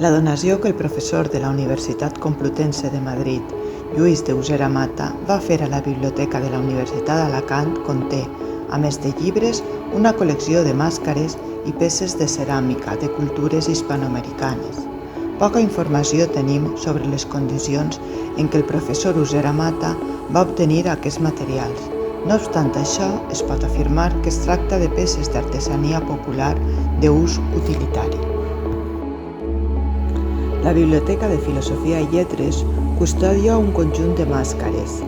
La donació que el professor de la Universitat Complutense de Madrid, Lluís d'Usera Mata, va fer a la biblioteca de la Universitat d'Alacant conté, a més de llibres, una col·lecció de màscares i peces de ceràmica de cultures hispanoamericanes. Poca informació tenim sobre les condicions en què el professor Usera Mata va obtenir aquests materials. No obstant això, es pot afirmar que es tracta de peces d'artesania popular d'ús utilitari. La Biblioteca de Filosofia i Lletres custodia un conjunt de màscares,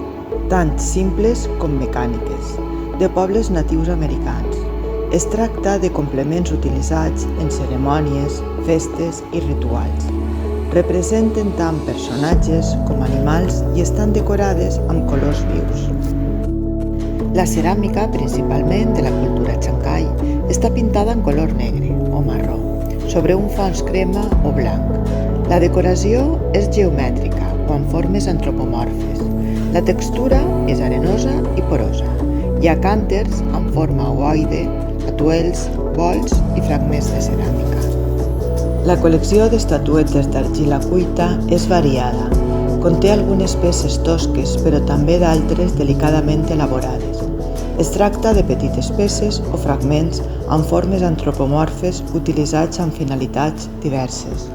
tant simples com mecàniques, de pobles natius americans. Es tracta de complements utilitzats en cerimònies, festes i rituals. Representen tant personatges com animals i estan decorades amb colors vius. La ceràmica, principalment de la cultura xancai, està pintada en color negre o marró, sobre un fons crema o blanc. La decoració és geomètrica o amb formes antropomorfes. La textura és arenosa i porosa. Hi ha cànters amb forma ovoide, atuells, bols i fragments de ceràmica. La col·lecció d'estatuetes d'argila cuita és variada. Conté algunes peces tosques, però també d'altres delicadament elaborades. Es tracta de petites peces o fragments amb formes antropomorfes utilitzats amb finalitats diverses.